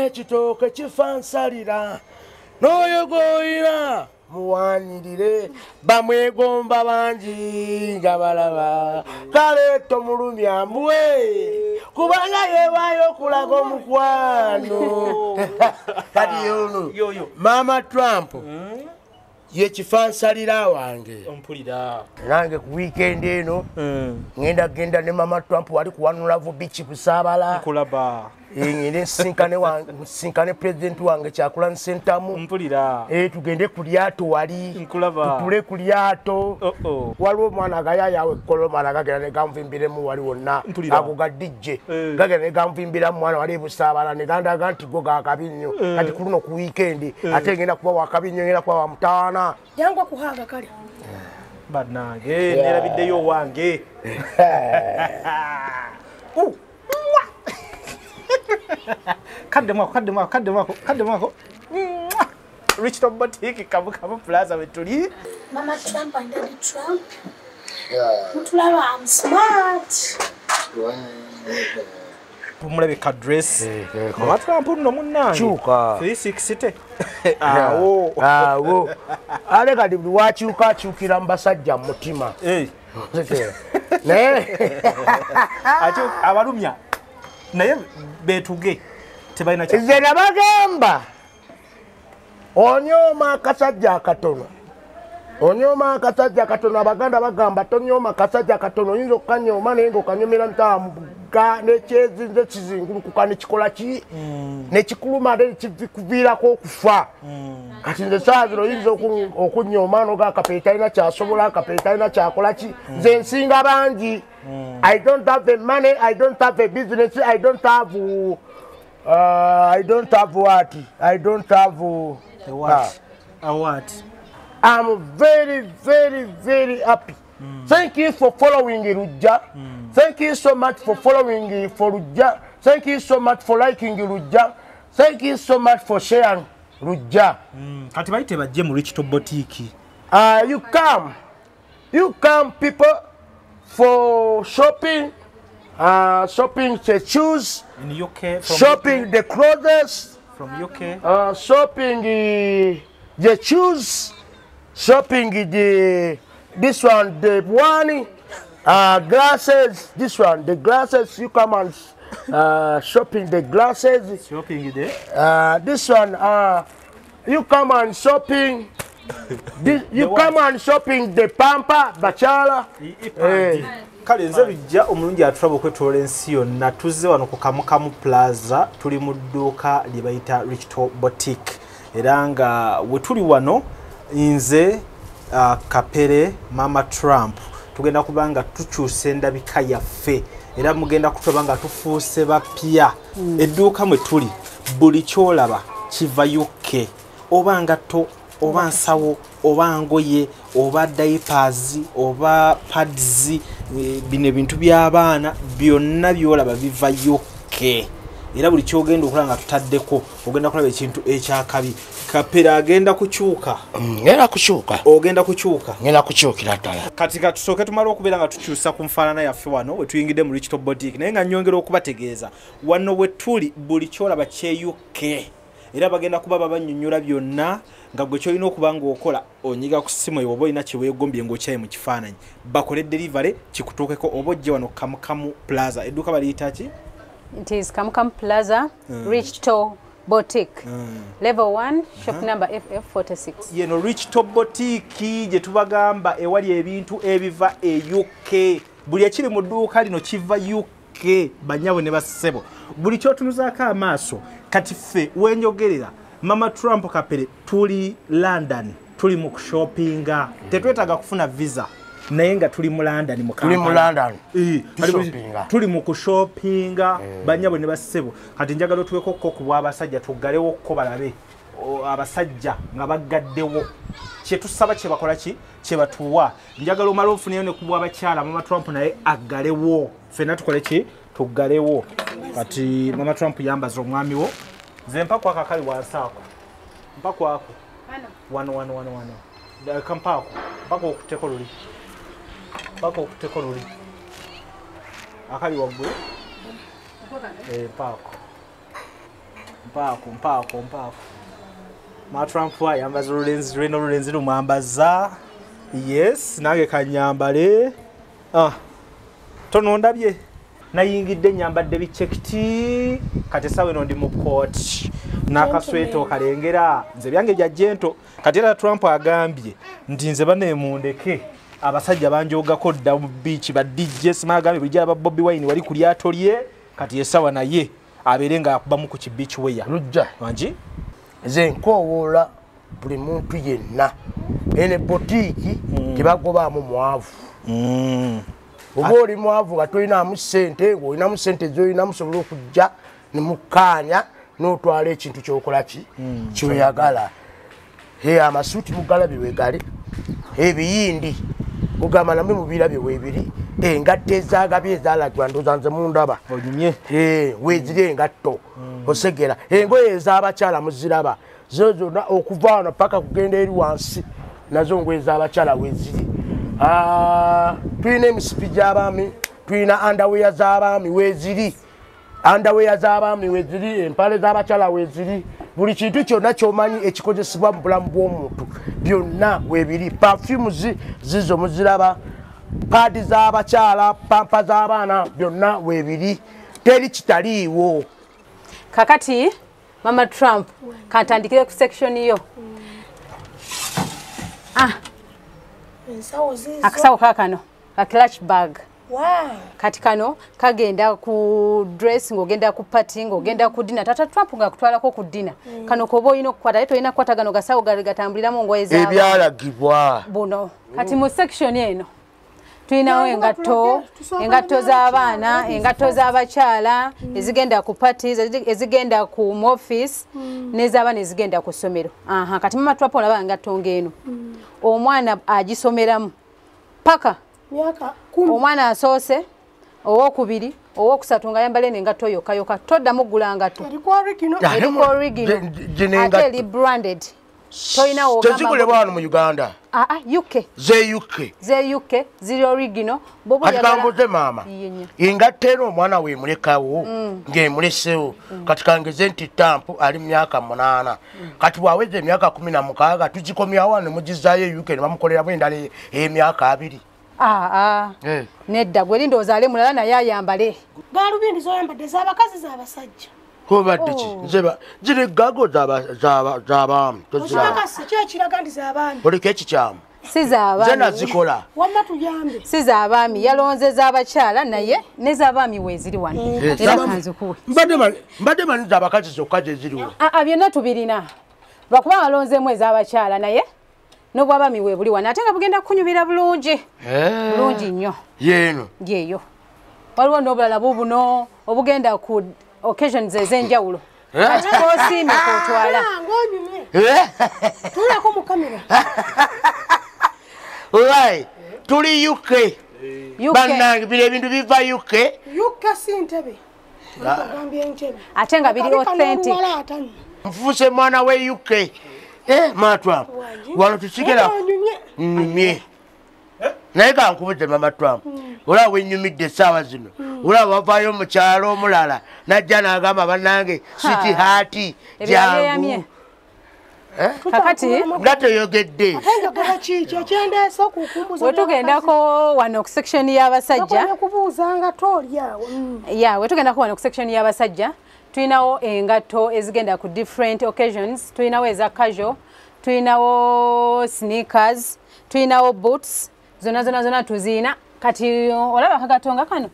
ekitooke kifansalira n'oyo gw'oyina muwanirire bamwegomba bangi nga balaba kale tomulumya mbuwe kubanga yeewaayo okulaga omukwano kati yono Mama Trump ye kifansalira wange ompulira nange ku weekend eno ngenda genda ne Mama Trump wali kuwanula vu beach kusaabala kulaba ngende sinkane president wange Kyakulani Ssentamu mpulira tugende ku lyato wali tutule ku lyato waliwo omwana agayayawe kolo mwana gagenda ne gamvimbiremu wali wonna ago ga DJ gagenda ne gamvimbiramu mwana wali busaabala ne gandaga nti go gakabi nnyo kati ku luno ku weekend ate ngenda kuba wakabi nnyo ngenda kuba wamutaana yangwa kuhanga kale banange nerabiddeyo wange kadde mwako Richton Boutique Kamu Plaza wetuli Mama Trump and Daddy Trump mutulaba I'm smart Pumulabika dress Mama Trump no munnange chuka 360 awo ale kati wakyukira mu basajja mu mutima ate abalumya naye betuge tebalina kya nze nabagamba onyooma akasajja akatono abaganda bagamba tonyooma akasajja akatono oyinza okukanyooma naye ng'okanyomera ntamuga nekyezinze kizingulukuka nekikola ki nekikuluma ate nekikuviirako okufa kati nze saa zino oyinza okunyooma noga akapeeta alina kyasobola akapeeta alina kyakola ki nze nsinga bangi I don't have the money, I don't have the business, I don't have what? I don't have what? What? I'm very, very, very happy. Thank you for following Rujja. Thank you so much for following for Rujja. Thank you so much for liking Rujja. Thank you so much for sharing Rujja. Kati bayite bajje mu Richton Boutique. You come people for shopping, shopping the shoes, in UK, shopping UK? The clothes, from UK, shopping the shoes, shopping this one, the one, glasses, this one, the glasses, you come and shopping the glasses. Shopping there? This one, you come and shopping. You come and shopping the pamper, bachala. Kale nze bijja omulungi atulaba okwetoola ensi yonna tuzze wano ku Kamu Plaza tuli mu dduuka lye bayita Richton Boutique era nga we tuli wano nze Kapere Mama Trump tugenda kubanga tukyusa endabika yaffe era mugenda kutoba nga tufuuse bapya edduuka mwe tuli buli kyolaba kiva UK oba ngatto oba nsawo oba ngoye oba diapers oba pads bino ebintu by'abaana byonna byolaba biva UK era buli kyogenda okulanga tutaddeko ogenda kulaba ekintu ekyakabi Kapera agenda kukyuka ngenda kukyuka ogenda kukyuka ngenda kukyukira ddala kati tusooke tumala okubeera nga tukyusa ku nfaanana yaffe wano we tuyingidde mu Richton Boutique naye nga nyongera okubategeeza wano we tuli buli kyolaba kye UK era bagenda kuba babannyonnyola byonna nga gwe kyolina okuba ng'okola onyiga ku ssimu eyo oba olina kye weegombye ng'okyaye mu kifaananyi bakole delivery kikutuukeko oba ojje wano Kamu Plaza edduuka baliyita ki? It is Kamu Plaza, Richton Boutique, level 1, shop number FF46. Yeno Richton Boutique gye tubagamba ewali ebintu ebiva e UK buli ekiri mu dduuka lino kiva UK banyabo ne bassebo buli kyotunuzaako amaaso kati ffe wenjogerera Mama Trump Kapere tuli London tuli mu shoppinga tetwetaga kufuna visa naye nga tuli mu London mu London tuli mu shoppinga banyabo ne bassebo kati njagala tuweko ku bw'abasajja tuggalewo ko balabe abasajja nga baggaddewo kye tusaba kye bakola ki kye batuwa njagala omala ofuneyo ne ku bw'abakyala Mama Trump naye aggalewo ffenna tukole ki tuggalewo kati Mama Trump yambaza omwami wo nze mpako akakali wansaako mpako ako wano kampaako mpaka okuteko luli akali waggulu mpako mpaako ma Trump ayambaza olulenzi lumwambaza yes nange kanyambale tonondabye nayingidde nyambadde bichekiti kati sawe no ndi mu court nakasweto kalengera nze byange bya jento kati era Trump agambye ndi nze banemundeke abasajja banjogako dda mu beach ba DJ Smagambe bijja ba Bobby Wine wali kulyato lye kati yesawa naye aberenga akuba mu ku beach weya lujja wanji nze nkowola buli muntu yenna ene botiki tebagobaamu mwavu oba oli mwavu nga tolinamu ssente ng'olinamu ssente z'olinamu sobola okujja ne mukkaanya n'otwala ekintu ky'okola ki kyoyagala amasuuti mugalabye wegali ebiyindi mugamba namwe mubirabye weebiri engatto ezaagabye ezaalagwa ndooza nze mundaba onyumye weeziri engatto osegera engoye ez'abakyala muziraba zo zonna okuva wano paka kugenda eri wansi nazo ngoye ez'abakyala weeziri tulina emisipi gy'abaami tulina andaweya z'abaami weeziri empale z'abakyala weeziri buli kintu kyonna ky'omanyi ekikozesebwa mu bulamu bw'omuntu byonna weebiri perfumes zizo muziraba paadi z'abakyala pampa z'abaana byonna weebiri teri kitaliiwo kakati Mama Trump kantandikire ku section yo akasawo kakano ka clutch bag kati kano kagenda ku dress ngogenda ku party ngogenda ku dinner tata Trump nga kutwalako ku dinner kano kobo oyina okukwata leto oyina kukwata gano gasawo gatambuliramu ngoye zaabo ebyalagibwa buno kati mu section eno tuyinawo engatto z'abaana engatto z'abakyala ezigenda ku parties ezigenda ku office n'ez'abaana ezigenda ku ssomero kati Mama Trump olaba engatto ng'eno omwana agisomeramu paka omwana asoose owokubiri owokusatu nga yambala n'engatto yokka toddamu ggula ngatto eriko original ate eri branded tezikolebwa wano mu Uganda UK ze UK ziri original kati kambuze maama engatto eno omwana weemulekawo ng'emulesewo kati kangeze nti Trump ali mu myaka 8 kati bwaweza emyaka 16 tugikomyawo wano ne mugizaayo UK ne bamukoleramu endala emyaka 2 nedda gwe linda ozaale mulala naye ayambale galubindi zoyambadde z'abakazi z'abasajja kobadde ki nzeba ziri gago z'abaami kyekiraga ndi z'abaami oliko ekikyamu si z'abaami zena zikola wamma tuyambe si z'abaami yalonze z'abakyala naye ne z'abaami weeziri wano era kanzikuwe mbadde manyi z'abakazi zokka gye ziriwo byonna tubirina lwakuba alonzeemu ez'abakyala naye n'obw'abaami weebuli wano ate nga bugenda kunyumira bulungi nnyo yeeno yeeyo waliwo n'obulala bubuno obugenda ku occasions ez'enjawulo kati koosiime kotwala tulako mu kamera right tuli UK bannange bino ebintu biva UK si ntebe ate nga biri authentic nfuuse mwana we UK Mama Trump wano tusigera nyumye naye kankubuze Mama Trump olaba wenyumidde essaawa zino olaba wavaayo mu kyalo omulala najja n'agamba bannange siti haati jangu kakati nga toyogedde wetugendako wano ku section y'abasajja wetugendako wano ku section y'abasajja tuyinawo engatto ezigenda ku different occasions tuyinawo eza casual tuyinawo sneakers tuyinawo boots zona tuziina kati olaba kagatonga kano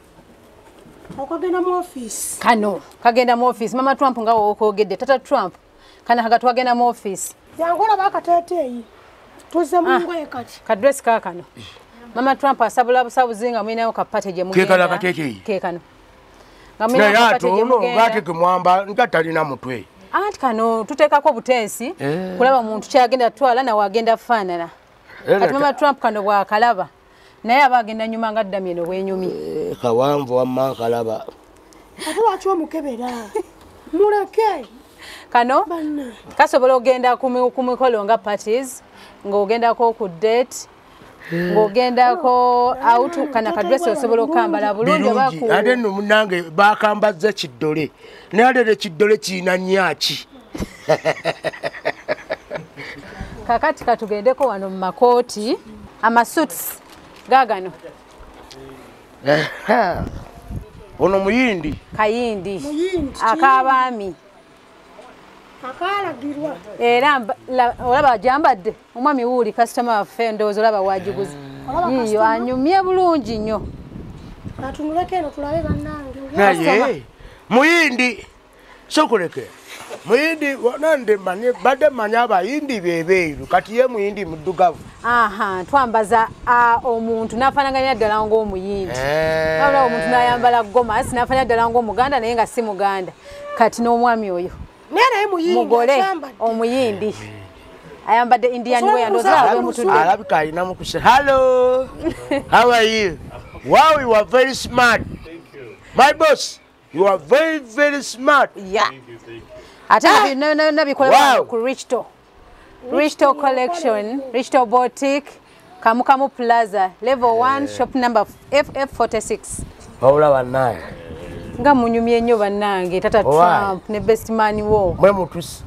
okagenda mu office kagenda mu office Mama Trump nga wokogedde tata Trump kana kagatu agenda mu office yangola bakateteyi tuze mu ngoye kati ka dress kakano Mama Trump asabula busabuzi nga mwinayo ka package mu kekala kateteyi kekano naye ate ono ngate kumwamba ngatalina mutwe anti kano tuteekako butensi kulaba muntu kyagenda twala nawe agenda faanana kati Mama Trump kano bwakalaba naye aba agenda nyuma nga ddamye no bwenyumi kawanvu wamma kalaba ate lwaki omukebera muleke kano kasobola ogenda ku mikolo nga parties ng'ogendako ku date ng'ogendako awutukana kadresi osobola okambala bulungi obaku ate nno munnange bakambazza kiddole naye ate ne kiddole kirina nnyaki kakati katugendeko wano mu makooti amasuits gaagano ono muyindi kayindi ak'abaami akalagirwa era olaba ajambadde omwami wuuli kasitoma waffe ndowooza olaba wagiguze yiyo anyumye bulungi nnyo atunuleko eno tulabe bannange naye muyindi sokuleke muyindi nande badde manya abayindi bebeeru kati ye muyindi muddugavu aha twambaza omuntu nafaanaganya ddala ng'omuyindi abula omuntu n'ayambala gomasi nafaananya ddala ng'omuganda naye nga si muganda kati n'omwami oyo mugole omuyindi ayambadde indian wear alabika alina mukuse hello how are you wow you are very smart my boss you are very very smart yeah ate nabikola ku Richto collection Richto boutique Kamukamu Plaza level 1 shop number FF46 wawula naye nga munyumye nnyo bannange tata Trump ne best man wo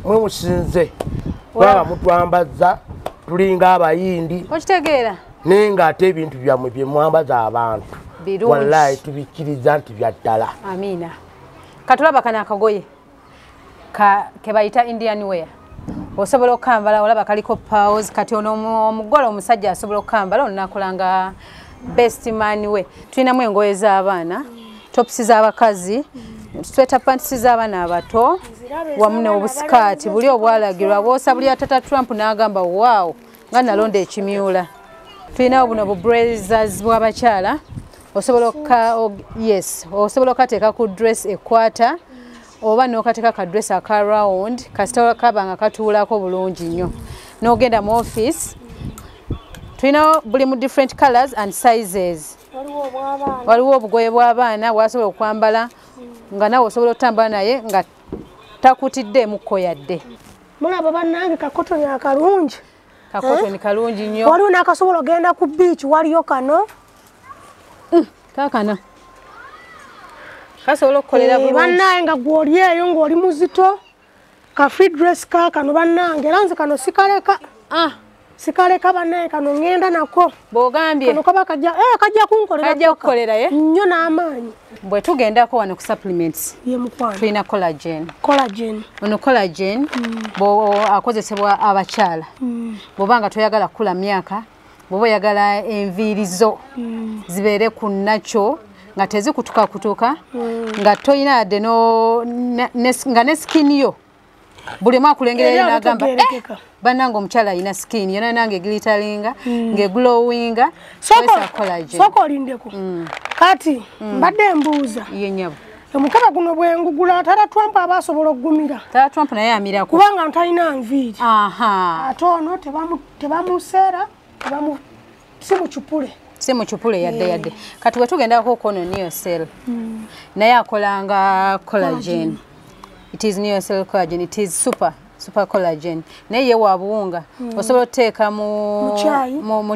mwe musinze baba mutwambaza tulinga abayindi okitegeera nenga ate ebintu byammwe bye mwambaza abantu wallahi tubikiriza nti bya ddala amina katulaba kana akagoye ke bayita indian wear osobola okambala olaba kaliko pause kati ono omugole omusajja asobola okambala onakolanga best man we tulinamu engoye z'abaana tops z'abakazi sweater pants z'abaana abato wamu n'obusikati buli obwalagirwa bwosa buli atata Trump n'agamba wow nga nalonda ekimyula tulinawo buno bu blazers bw'abakyala osobola osobola okateeka ku dress ekwata oba n'okateeka ka dress aka round kasita kaba nga katuulako bulungi nnyo n'ogenda mu office tulinawo buli mu different colors and sizes waliwo obugoye bw'abaana bwasobola okwambala nga nawe osobola otambula naye nga takutiddeemukko yadde mulaba bannange kakotoni akalungi kakotoni kalungi nnyo waliwo n'akasobola ogenda ku beach waliyo kano kakano kasobola okukolera bulungi bannange nga gw'oli eyo ng'oli muzito ka free dress kakano bannange era nze kano sikaleka sikaleka bannange kano ngenda nako bw'ogambye kano kaba kajja kukolera ye nnyo n'amaanyi bwe tugendako wano ku supplements ye mukwano tulina collagen ono collagen akozesebwa abakyala bw'oba nga toyagala kukula myaka bw'oba oyagala enviiri zo zibeere ku nakyo nga tezikutukakutuka nga toyina yadde nga ne skin yo buli omu akulengerera n'agamba bannange omukyala alina skin yona nange gliteringa ng'eglowinga soka olindeko kati mbadde mbuuza yenyabo omukaba guno bwengugula tata Trump aba asobola okugumira tata Trump naye amirako kubanga ntalina nviiri ate ono tebamuseera si mucupule yadde kati bwe tugendako kono Neocell naye akolanga collagen it is Neocell collagen it is super collagen naye ye wa buwunga osobola oteeka mu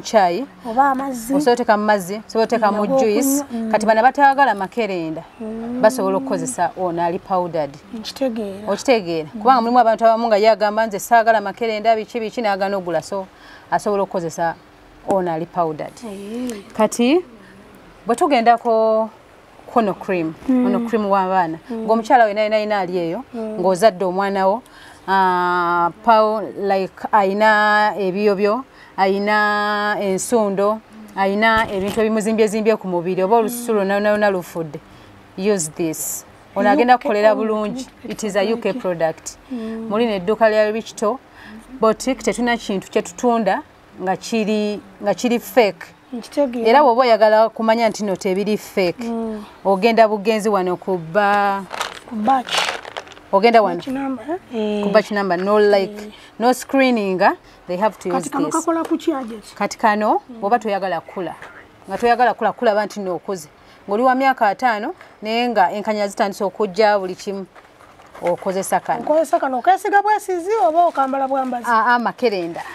chai oba amazzi osobola oteeka mu mazzi osobola oteeka mu juice kati bana batayagala makerenda basobola okukozesa ono ali powdered okitegeera kubanga mulimu abantu abamu nga yagamba nze saagala makerenda biki n'agana ogula so asobola okukozesa ono ali powdered kati bwe tugendako kono cream w'abaana ng'omukyala we nayina ali eyo ng'ozadde omwana wo ayina ebiyobyo ayina ensundo ayina ebintu ebimuzimbyezimby ku mubiri oba olususu lwonna lufudde use this ono agenda kukolera bulungi it is a UK product muli n'edduuka lya Richto boutique tetuna kintu kye tutunda nga kiri fake era bw'oba oyagala kumanya nti no tebiri fake ogenda bugenzi wano kuba ogenda wano ku batch number no screening they have to use this kati kano bw'oba toyagala kula nga toyagala kula bantu n'okuze ng'oli wa myaka 5 naye nga enkanya zitandise okujja buli kimu okozesa kano okesiga bwesizi oba okambala bwambazi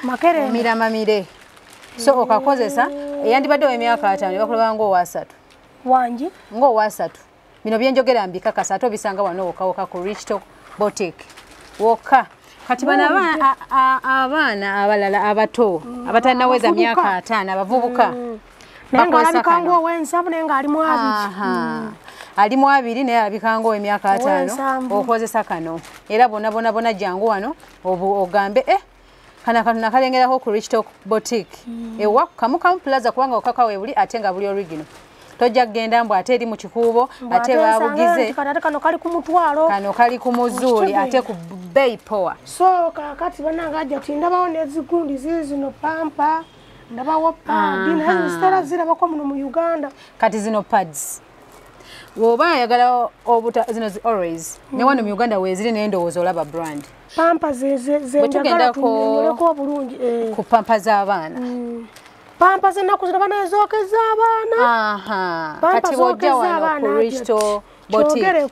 makerenda mamire so okakozesa eyandibadde w'emyaka 5 bakulaba ng'owasatu wangi ng'owasatu bino byenjogera mbikakasa ate obisanga wano wokawoka ku Richto Boutique wokka kati bano abaana abalala abato abatanaweza myaka 5 abavubuka nengalabikanga ow'ensavu naye ng'alimu abiri alimu abiri naye alabikanga ow'emyaka 5 okozesa kano era bona jangu wano ogambe kana kano nakalengerako ku Richto Boutique ewa Kamukamu Plaza kubanga okaka webuli ate nga buli original tojja kugenda mbu ate eri mu kikuubo ate babugize kano kali ku mutwalo kano kali ku muzuuli ate ku bei poa so kakati bananga ajja ti ndabawo n'ezigundi zino pampa ndabawo padi naye zitala zirabako muno mu Uganda kati zino pads woba ayagala zino always ne wano mu Uganda weziri n'endowooza olaba brand pampa zentagala tunyoleko obulungi ku pampa z'abaana pampa z'ennaku zino bana ezookeza abaana kati bw'ojja wano ku Richto Boutique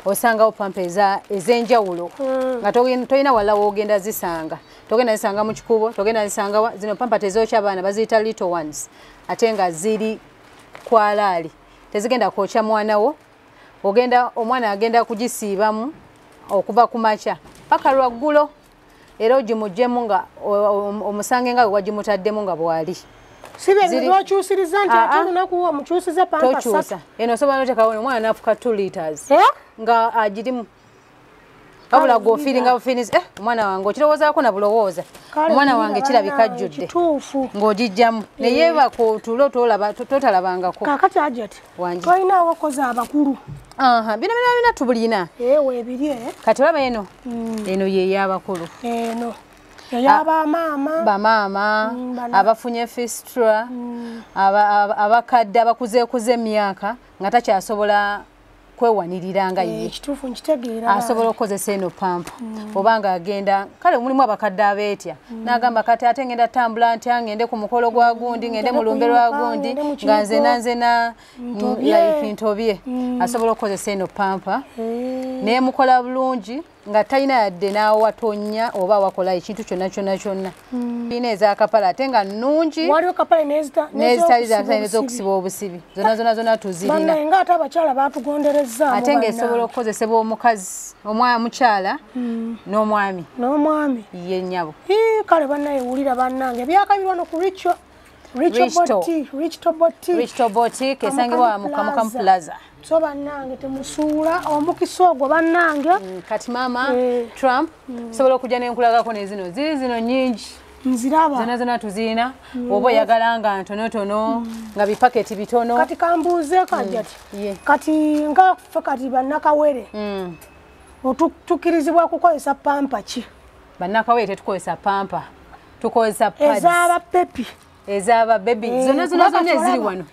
osangawo pampa ez'enjawulo nga tolina wala woogenda zisanga togenda zisanga mu kikubo togenda zisanga zino pampa tezookya abaana baziyita little ones ate nga ziri kwalaali tezigenda kwokya mwanawo omwana agenda kugisiibamu okuva ku makya paka lwaggulo era ogimuggyemu nga omusange nga wewagimutaddemu nga bwali sibezokyusiriza nti ate olunaku omukyusiza pampa tokyusa eno osobola notekawo omwana nafuka 2 liters nga agirimu wabula gwofiiringa bufiinizi omwana wange okirowoozaako na bulowooza omwana wange kirabika ajjudde ng'ogijjamu naye bakotulo totalabangako kakati ajati tolinawo okoza abakulu bina tubulina weebiri kati olaba eno yey'abakulu eno bamaama abafunye fistula abakadde abakuzeekuze emyaka nga takyasobola kwewanirira nga ye ekituufu nkitegeera asobola okukozesa eno pampa obanga agenda kale mulimu abakadde abeetya n'agamba kati ate ngenda tambula ntya ngende ku mukolo gwa gundi ngende mu lumbe lwa gundi nga nzena ntobye asobola okukozesa eno pampa neemukola bulungi nga talina yadde n'awatonya oba wakola ekintu kyonna ina ezakapala ate nga nnungi waliwo kapala n'ezitali ez'okusiba obusibi zonna tuzirina nga ate abakyala batugonderezaamu ate ng'esobola okukozesebwa omukazi mukyala n'omwami ye nnyabo kale bannaye wulira bannange ebyakabirwa no ku Richto Boutique esangibwa mu Kamukamu Plaza so bannange temusuula omukisa ogwo bannange kati maama Trump sobola okujja n'enkulagako nezino ziri zino nyingi nziraba zonna tuzirina oba oyagala nga ntonotono nga bipaketi bitono kati kambuuze kajati kati nga ffe kati bannakawere tukirizibwa kukozesa pampa ki bannakawere tetukozesa pampa tukozesa pads ez'abapepi ez'ababebi zonna eziri wano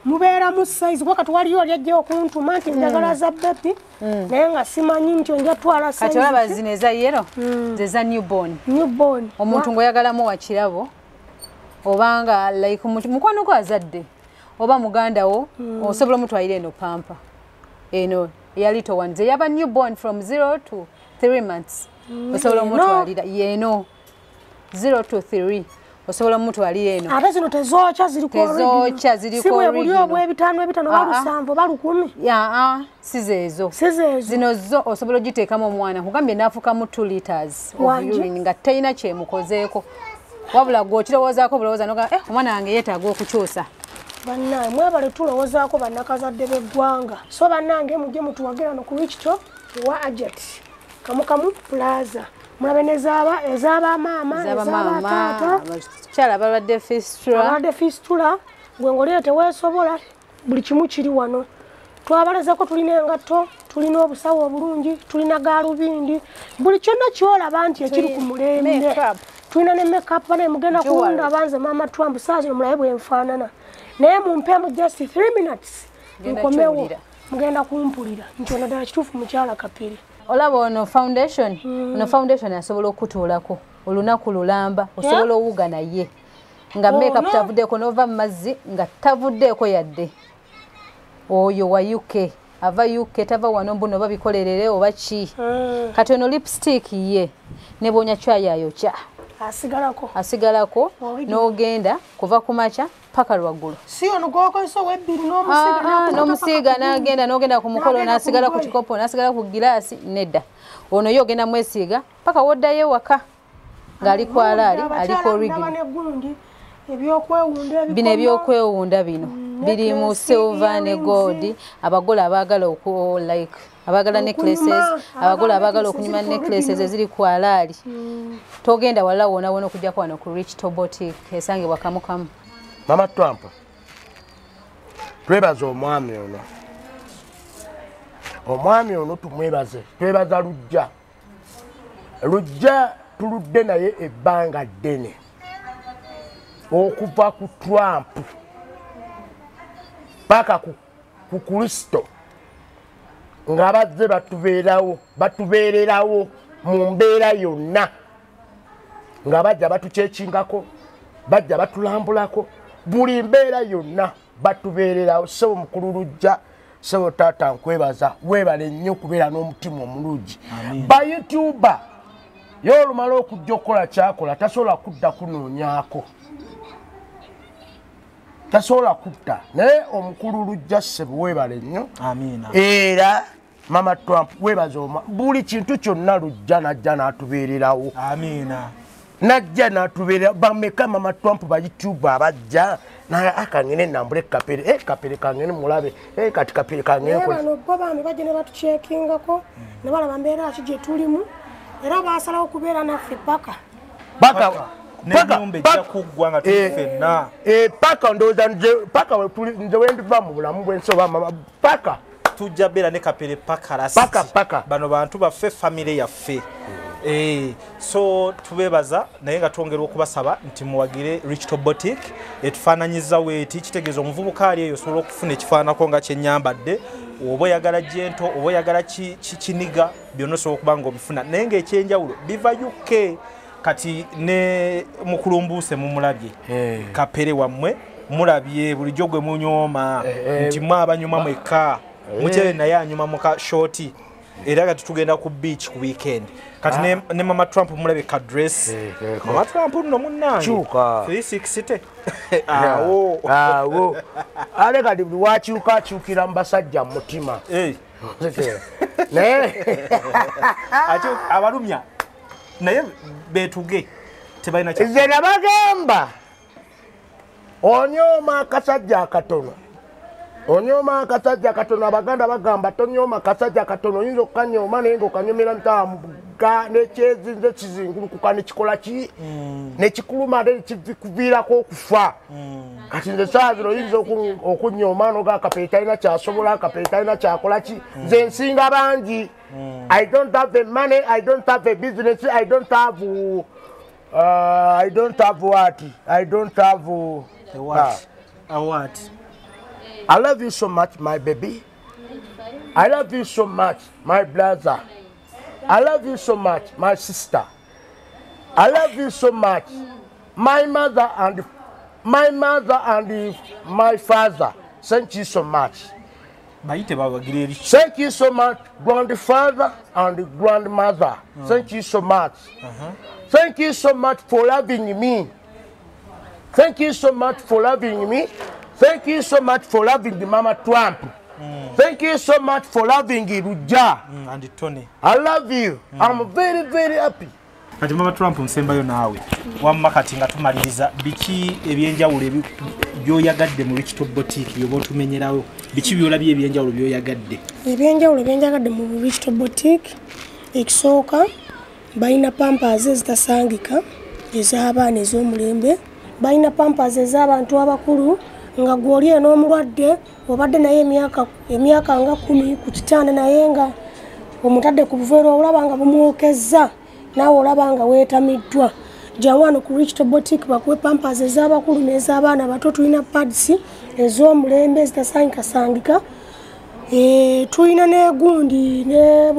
mubeera mu size wakati waliyo olyajja okuntuma nti njagala za bepi naye nga simanyi nti onjatwala size kati olaba zino eza yero zeza newborn omuntu ng'oyagalamu wakirabo obanga like mukwano gwo azadde oba muganda wo osobola omutwalira eno pampa eno eya little ones eyaba newborn from 0 to 3 months osobola omutwalira yeno 0 to 3 osobola omutwalira eno ate zino tezookya ziriko buli obw'ebitaano balusanvu balukumi si zeezo zino zo osobola ogiteekamu omwana kugambye naafukamu 2 liters of urine nga talina kyemukozeeko wabula gw'okirowoozaako bulowooza noga omwana wange yeetaaga okukyusa bannaye mwebale tulowoozaako bannakazadde b'eggwanga so bannange mujje mutuwagira no ku Richto wa Ajat Kamukamu Plaza mulabe ez'abamaama ez'abataata kyala balwadde fistula gwe ng'olire teweesobola buli kimu kiri wano twabalezako tulina engatto tulina obusawo obulungi tulina gaalubindi buli kyonna kyolaba nti ekiri ku mulembe tulina ne makeup banaye mugenda kuwunda banze maama Trump saazino mulabe bwenfaanana naye mumpeemu just 3 minutes nkomewo mugenda kumpulira nti ono ddala kituufu mukyala Kapere olaba ono foundation asobola okutuulako olunaku lulamba osobola owuga naye nga makeup tavuddeeko n'ova mu mazzi nga tavuddeeko yadde oyo wa UK ava UK tava wano mbuno oba bikolerere oba ki kati ono lipstick ye ne bonya chaya ayokya asigalako n'ogenda kuva ku makya paka lwaggulu n'omusiiga n'agenda n'ogenda ku mukolo n'asigala ku kikopo n'asigala ku giraasi nedda ono yo ogenda mwesiiga paka woddayo waka ng'ali ku alaali aliko rigidi bino ebyokwewunda bino biri mu silver ne gold abagole abaagala abagala necklaces abagole abaagala okunyuma necklaces eziri ku alaali togenda wala wona wona okujja kwano ku Rich Top Boutique esangibwa kamukamu. Mama Trump twebaza omwami ono tumwebaze twebaza lujja tuludde naye ebbanga ddene okuva ku Trump paka ku Kristo nga bazze batubeererawo mu mbeera yonna nga bajja batukyekingako bajja batulambulako buli mbeera yonna batubeererawo. Ssebo mukulu lujja ssebo taata nkwebaza weebale nnyo okubeera n'omutima omulungi. Bayutuba y'olumala okujja okukola kyakola tasobola kudda kunoonyaako tasobola kudda naye omukulu lujja ssebo weebale nnyo. Era Mama Trump weebaza buli kintu kyonna lujja najja n'atubeererawo. Najja n'atubeerera bameka Mama Trump bayutuba abajja akangene nambule kapere kapere kangene mulabe kati kapere kangene ko bano baba bajje ne batuchekingako ne balaba mbeera kije tulimu era basalawo kubeera naffe paka n'ennyumba ejja kuggwa nga tufenna paka ndowooza nze wendiva mu bulamu bw'ensoba mama paka tujja beera ne kapere paka lasiti bano bantu baffe famire yaffe. So tubebaza naye nga twongera okubasaba nti muwagire Rich Top Boutique etufaananyiza weeti kitegeeza omuvubuka ali eyo osobola okufuna ekifaanako nga kyennyambadde oba oyagala jento oba oyagala kiniga byonna osobola okuba nga obifuna naye ng'ekyenjawulo biva UK kati ne mukulumbuuse mumulabye kapere wammwe mulabye bulijjo gwe munyooma nti mwe abanyuma mwekka mukyere naye anyuma muka shorti era kati tugenda ku beach ku weekend kati ne Mama Trump mulabe ka dress Mama Trump no munnange chuka 360 awo ale kati wakyukira mbasajja mutima naye ati abalumya naye betuge tebalina kya nze nabagamba onyooma akasajja akatono abaganda bagamba tonyooma akasajja akatono oyinza okukanyooma naye ng'okanyomera ntaamuga n'ekyezinze kizingulukuka nekikola ki nekikuluma ate nekikuviirako okufa kati nze saa zino oyinza okunyooma noga akapeere talina kyasobola akapeere talina kyakola ki nze nsinga bangi. I don't have the money, I don't have the business, I don't have what? I don't have what? What? I love you so much, my baby. I love you so much, my brother. I love you so much, my sister. I love you so much, my mother and my father. Thank you so much. Thank you so much, grandfather and grandmother. Thank you so much. Thank you so much for loving me. Thank you so much for loving me. Thank you so much for loving the Mama Trump. Thank you so much for loving Ruja and Tony. I love you. I'm very, very happy. Kati Mama Trump nsembayo naawe wamma kati nga tumaliriza biki ebyenjawulo byoyagadde mu Rich Top Boutique byoba otumenyerawo biki byolabye ebyenjawulo byoyagadde byenjagadde mu Rich Top Boutique ekisooka balina pampers ezitasangika ez'abaana ez'omulembe balina pampers ez'abantu abakulu nga gw'oli n'omulwadde obadde naye emyaka nga 10 ku kitanda naye nga omutadde ku buveera olaba nga bumwokezza nawe olaba nga weetamiddwa jawano ku Rich Top Boutique bakuwe pampers ez'abakulu n'ez'abaana bato tulina pads ez'omulembe ezitasangika tulina n'egundi ne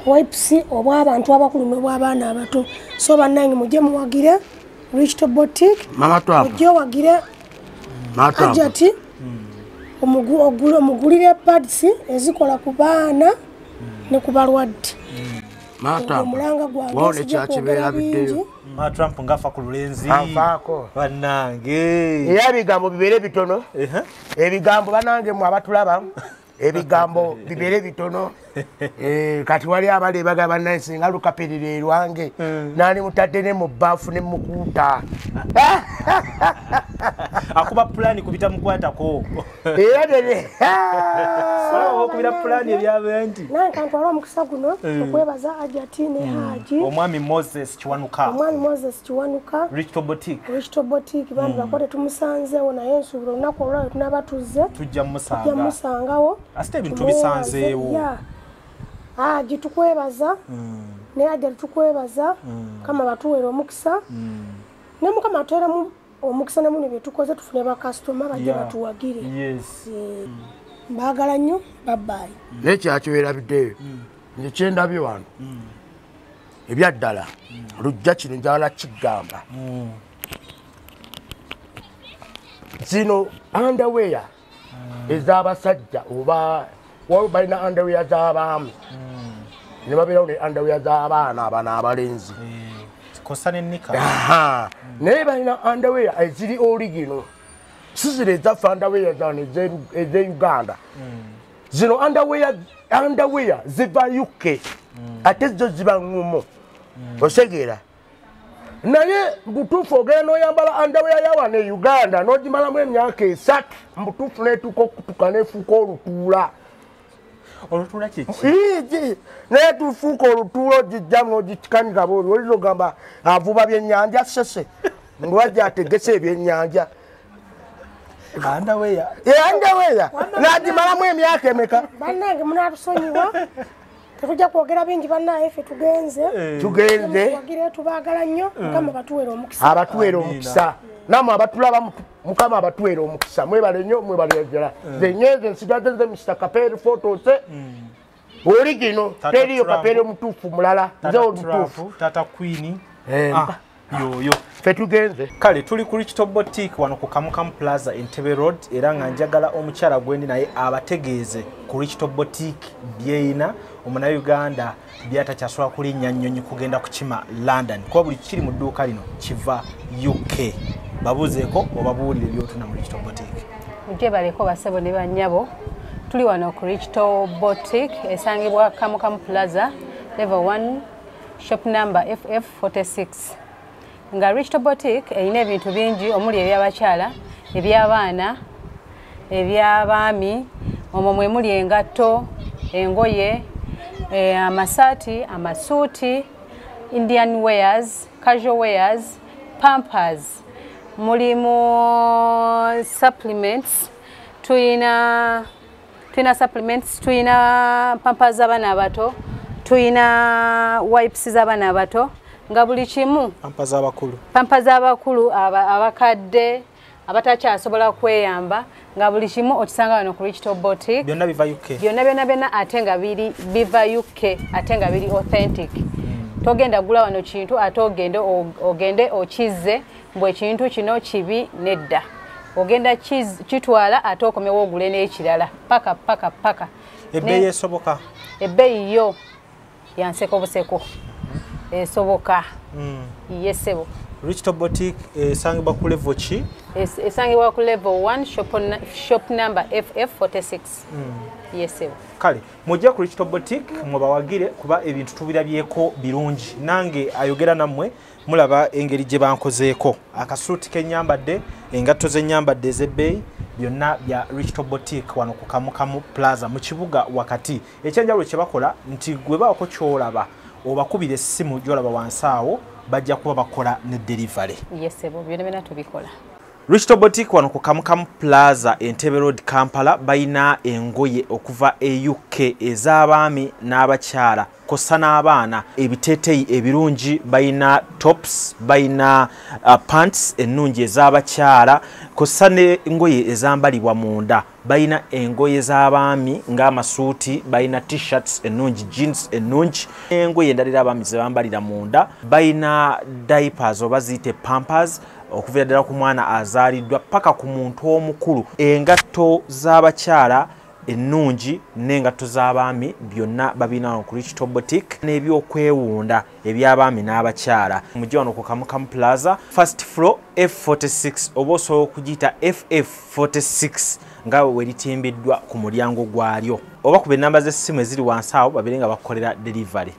wipes obw'abantu abakulu n'obw'abaana abato so bannange mujje muwagire Rich Top Boutique Mama Trump mujje wagire ajati omugulire pads ezikola ku baana ne ku balwadde omulanga gwange sijja kwogera bingi. Trump ngafa ku lulenzi. Anfaako. Bannange. Era ebigambo bibeere bitono. Ebigambo bannange mwe abatulaba. Ebigambo bibeere bitono. Kati wali abaleebaga bannange singa lukaperere lwange. Nani mutadde ne mu bbaafu ne mukuuta. Akuba pulani kubita mukwatako. Era dede. Wala okubira pulani ebyabantu. Naye kantwala omukisa guno okwebaza Ajati ne Haji. Omwami Moses Kiwanuka. Omwami Moses Kiwanuka. Richto Boutique. Richto Boutique bambi bakote tumusanzeewo naye nsuubira olunaku olwalwe tunaba tuzze. Tujja musanga. Tujja musangawo. Asite ebintu bisanzeewo. Haji tukwebaza. Ne Haji tukwebaza. Kama batuweera omukisa. Ne mukama atuweeramu omukisa ne muno bye tukoze tufune bakasitoma bajje batuwagire. Yes. Mbagala nnyo bye. Nekyakiweerabiddeyo nze kyendabye wano ebyaddala lujja kino njagala kigamba zino underwear ez'abasajja oba waliwo balina underwear z'abaami ne babeerawo ne underwear z'abaana abana abalenzi naye balina underwear eziri origino sizira ezaffe underwear zano eze Uganda zino underwear ziva UK ate zo ziba ngumu osegeera naye mbutuufu ogenda n'oyambala underwear yawana e Uganda n'ogimalamu emyaka 3 mbutuufu n'etuuka okutuka n'efuuka olutuula olutuula kyeki naye tufuuka olutuula ogijjamu ogikikanika booli oliza ogamba avuba byennyanja sese ngwajja ategese ebyennyanja underwear n'agimalamu emyaka emeka bannange munaatusonyiwa tetujja kwogera bingi bannange ffe tugenze tubaagala nnyo mukama batuweera omukisa abatuweera omukisa namwe abatulaba mukama abatuweera omukisa mwebale nnyo mwebalejera zenyenze nsigaze nze Mr. Kapere photos origino teriyo Kapere mutuufu mulala nze omutuufu Tata Queen yoyo fetugenze kale tuli ku Richto Boutique wano ku Kamukamu Plaza Entebbe Road era nga njagala omukyala gwendi naye abategeeze ku Richto Boutique byeyina omuna Uganda byatakyasula kulinnya nnyonyi kugenda kukima London kuba buli kiri mu dduuka lino kiva UK babuzeeko obabuulire byotuna mu Richto Boutique mujje baleko basebo ne bannyabo tuli wano ku Richto Boutique esangibwa Kamukamu Plaza level 1 shop number FF46 nga Richto Boutique eyina ebintu bingi omuli eby'abakyala eby'abaana eby'abaami omwo mwe muli engatto engoye amasaati amasuuti Indian wears casual wears pampers mulimu supplements tuyina supplements tuyina pampers z'abaana abato tuyina wipes z'abaana abato nga buli kimu pampa z'abakulu abakadde abatakyasobola kweyamba nga buli kimu okisanga wano ku Richto Boutique byonna biva UK byonna ate nga biva UK ate nga biri authentic togenda gula wano kintu ate ogende okizze mbwe kintu kino kibi nedda ogenda kitwala ate okomewo ogule n'ekirala paka ebbeeyi esoboka ebbeeyi yo yanseko buseko esoboka yesebo Richto Boutique esangibwa ku level ki esangibwa ku level 1 shop number FF46 yesebo kale mujja ku Richto Boutique mubawagire kuba ebintu tubirabyeko birungi nange ayogera nammwe mulaba engeri gye bankozeeko akasuuti kenyambadde engatto zenyambadde ez'ebbeeyi byonna bya Richto Boutique wano ku Kamukamu Plaza mu kibuga wakati ekyenjawulo kye bakola nti gwe baako kyolaba obakubira essimu gyolaba wansi awo bajja kuba bakola ne delivery yesebo byonna tubikola Richto Boutique wano ku Kamukamu Plaza Entebbe Road Kampala bayina engoye okuva e UK ez'abaami n'abakyala kosa n'abaana ebiteeteeyi ebirungi bayina tops bayina pants ennungi ez'abakyala kosa n'engoye ezambalibwa munda bayina engoye z'abaami ng'amasuuti bayina t-shirts ennungi jeans ennungi engoye endalira abaami ze bambalira munda bayina diapers oba ziyite pampers okuva ddala ku mwana azaaliddwa paka ku muntu omukulu engatto z'abakyala ennungi n'engatto z'abaami byonna babina ku Rich Top Boutique n'ebyokwewunda eby'abaami n'abakyala mujje wano ku Kamukamu Plaza first floor F46 oba osobola okugiyita FF46 nga we litimbiddwa ku mulyango gwalyo oba ku nnamba z'essimu eziri wansi awo babere nga bakolera delivery.